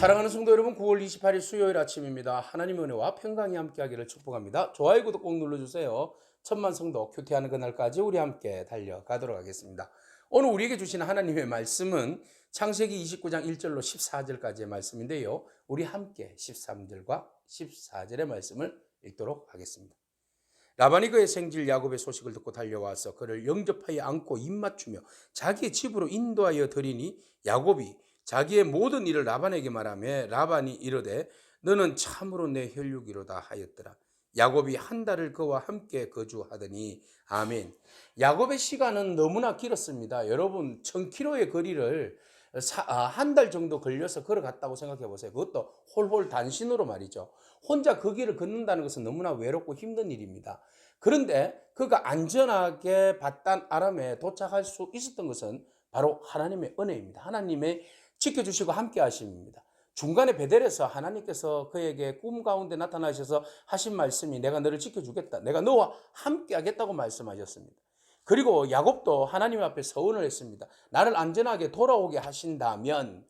사랑하는 성도 여러분, 9월 28일 수요일 아침입니다. 하나님의 은혜와 평강이 함께하기를 축복합니다. 좋아요, 구독 꼭 눌러주세요. 천만 성도 큐티하는 그날까지 우리 함께 달려가도록 하겠습니다. 오늘 우리에게 주신 하나님의 말씀은 창세기 29장 1절로 14절까지의 말씀인데요. 우리 함께 13절과 14절의 말씀을 읽도록 하겠습니다. 라반이 그의 생질 야곱의 소식을 듣고 달려와서 그를 영접하여 안고 입맞추며 자기의 집으로 인도하여 드리니 야곱이 자기의 모든 일을 라반에게 말하며 라반이 이르되 너는 참으로 내 혈육이로다 하였더라. 야곱이 한 달을 그와 함께 거주하더니 아멘. 야곱의 시간은 너무나 길었습니다. 여러분 1000km의 거리를 한 달 정도 걸려서 걸어갔다고 생각해 보세요. 그것도 홀홀 단신으로 말이죠. 혼자 그 길을 걷는다는 것은 너무나 외롭고 힘든 일입니다. 그런데 그가 안전하게 밧단 아람에 도착할 수 있었던 것은 바로 하나님의 은혜입니다. 하나님의 지켜주시고 함께 하심입니다. 중간에 베델에서 하나님께서 그에게 꿈 가운데 나타나셔서 하신 말씀이 내가 너를 지켜주겠다. 내가 너와 함께 하겠다고 말씀하셨습니다. 그리고 야곱도 하나님 앞에 서원을 했습니다. 나를 안전하게 돌아오게 하신다면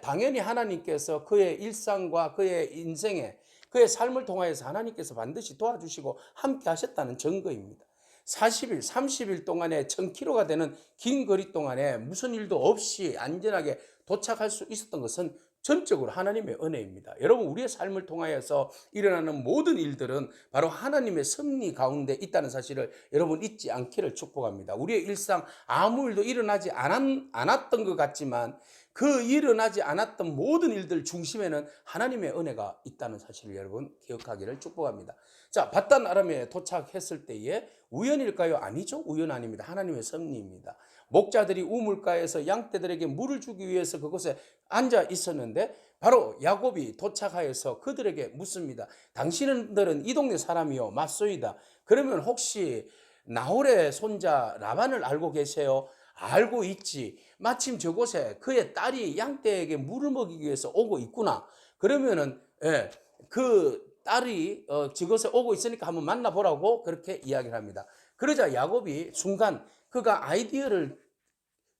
당연히 하나님께서 그의 일상과 그의 인생에 그의 삶을 통하여서 하나님께서 반드시 도와주시고 함께 하셨다는 증거입니다. 40일, 30일 동안에 1000km가 되는 긴 거리 동안에 무슨 일도 없이 안전하게 도착할 수 있었던 것은 전적으로 하나님의 은혜입니다. 여러분, 우리의 삶을 통하여서 일어나는 모든 일들은 바로 하나님의 섭리 가운데 있다는 사실을 여러분 잊지 않기를 축복합니다. 우리의 일상 아무 일도 일어나지 않았던 것 같지만 그 일어나지 않았던 모든 일들 중심에는 하나님의 은혜가 있다는 사실을 여러분 기억하기를 축복합니다. 자, 밧단 아람에 도착했을 때에 우연일까요? 아니죠. 우연 아닙니다. 하나님의 섭리입니다. 목자들이 우물가에서 양떼들에게 물을 주기 위해서 그곳에 앉아 있었는데 바로 야곱이 도착하여서 그들에게 묻습니다. 당신들은 이 동네 사람이요 맞소이다. 그러면 혹시 나홀의 손자 라반을 알고 계세요? 알고 있지. 마침 저곳에 그의 딸이 양떼에게 물을 먹이기 위해서 오고 있구나. 그러면은 그 딸이 저곳에 오고 있으니까 한번 만나보라고 그렇게 이야기를 합니다. 그러자 야곱이 순간 그가 아이디어를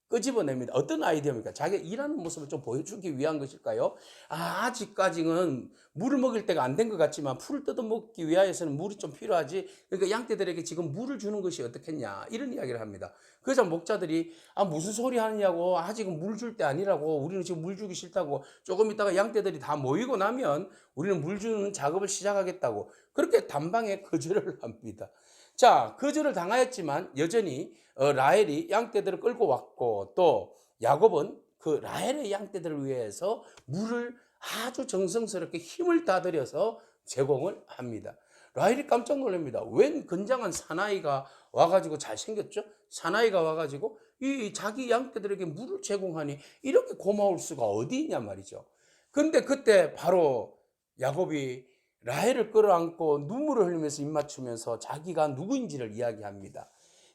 끄집어냅니다. 어떤 아이디어입니까? 자기가 일하는 모습을 좀 보여주기 위한 것일까요? 아직까지는 물을 먹일 때가 안 된 것 같지만 풀을 뜯어먹기 위하여서는 물이 좀 필요하지. 그러니까 양떼들에게 지금 물을 주는 것이 어떻겠냐 이런 이야기를 합니다. 그래서 목자들이 무슨 소리 하느냐고, 아직은 물 줄 때 아니라고, 우리는 지금 물 주기 싫다고, 조금 있다가 양떼들이 다 모이고 나면 우리는 물 주는 작업을 시작하겠다고 그렇게 단방에 거절을 합니다. 자, 거절을 당하였지만 여전히 라헬이 양떼들을 끌고 왔고 또 야곱은 그 라헬의 양떼들을 위해서 물을 아주 정성스럽게 힘을 다 들여서 제공을 합니다. 라헬이 깜짝 놀랍니다. 웬 건장한 사나이가 와가지고 잘생겼죠? 사나이가 와가지고 이 자기 양떼들에게 물을 제공하니 이렇게 고마울 수가 어디 있냐 말이죠. 근데 그때 바로 야곱이 라헬을 끌어안고 눈물을 흘리면서 입맞추면서 자기가 누구인지를 이야기합니다.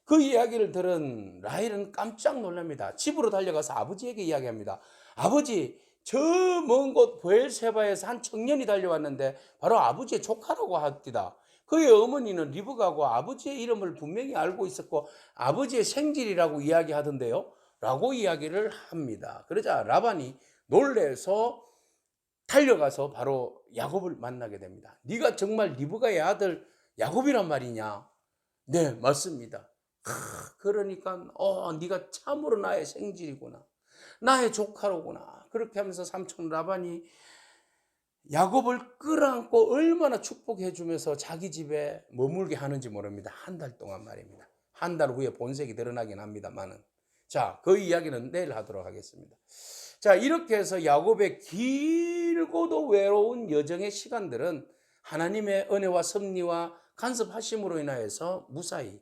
그 이야기를 들은 라헬은 깜짝 놀랍니다. 집으로 달려가서 아버지에게 이야기합니다. 아버지, 저 먼 곳 브엘세바에서 한 청년이 달려왔는데 바로 아버지의 조카라고 합니다. 그의 어머니는 리브가고 아버지의 이름을 분명히 알고 있었고 아버지의 생질이라고 이야기하던데요 라고 이야기를 합니다. 그러자 라반이 놀래서 달려가서 바로 야곱을 만나게 됩니다. 네가 정말 리브가의 아들 야곱이란 말이냐? 네, 맞습니다. 그러니까 네가 참으로 나의 생질이구나. 나의 조카로구나. 그렇게 하면서 삼촌 라반이 야곱을 끌어안고 얼마나 축복해 주면서 자기 집에 머물게 하는지 모릅니다. 한 달 동안 말입니다. 한 달 후에 본색이 드러나긴 합니다만은. 자, 그 이야기는 내일 하도록 하겠습니다. 자, 이렇게 해서 야곱의 길고도 외로운 여정의 시간들은 하나님의 은혜와 섭리와 간섭하심으로 인하여서 무사히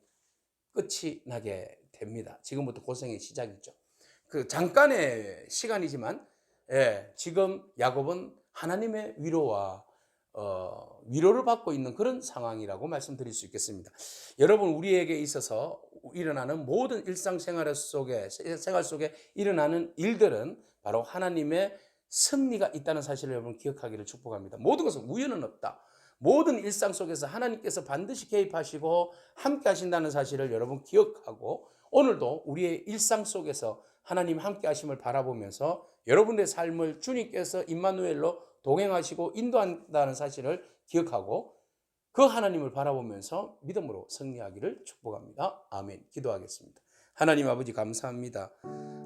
끝이 나게 됩니다. 지금부터 고생의 시작이죠. 그 잠깐의 시간이지만 지금 야곱은 하나님의 위로를 받고 있는 그런 상황이라고 말씀드릴 수 있겠습니다. 여러분, 우리에게 있어서 일어나는 모든 일상생활 속에 일어나는 일들은 바로 하나님의 섭리가 있다는 사실을 여러분 기억하기를 축복합니다. 모든 것은 우연은 없다. 모든 일상 속에서 하나님께서 반드시 개입하시고 함께 하신다는 사실을 여러분 기억하고 오늘도 우리의 일상 속에서 하나님 함께 하심을 바라보면서 여러분의 삶을 주님께서 임마누엘로 동행하시고 인도한다는 사실을 기억하고 그 하나님을 바라보면서 믿음으로 승리하기를 축복합니다. 아멘. 기도하겠습니다. 하나님 아버지 감사합니다.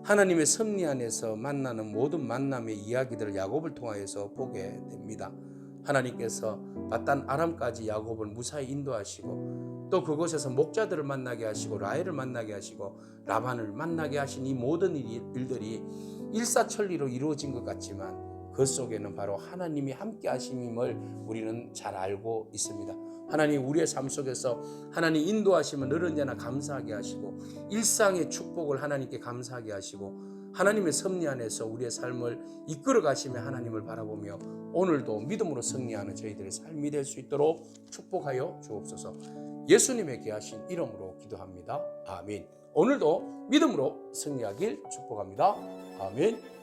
하나님의 섭리 안에서 만나는 모든 만남의 이야기들을 야곱을 통하여서 보게 됩니다. 하나님께서 바단 아람까지 야곱을 무사히 인도하시고 또 그곳에서 목자들을 만나게 하시고 라헬을 만나게 하시고 라반을 만나게 하신 이 모든 일들이 일사천리로 이루어진 것 같지만 그 속에는 바로 하나님이 함께 하심임을 우리는 잘 알고 있습니다. 하나님 우리의 삶 속에서 하나님 인도하시면 늘 언제나 감사하게 하시고 일상의 축복을 하나님께 감사하게 하시고 하나님의 섭리 안에서 우리의 삶을 이끌어 가시며 하나님을 바라보며 오늘도 믿음으로 승리하는 저희들의 삶이 될 수 있도록 축복하여 주옵소서. 예수님의 귀하신 이름으로 기도합니다. 아멘. 오늘도 믿음으로 승리하길 축복합니다. 아멘.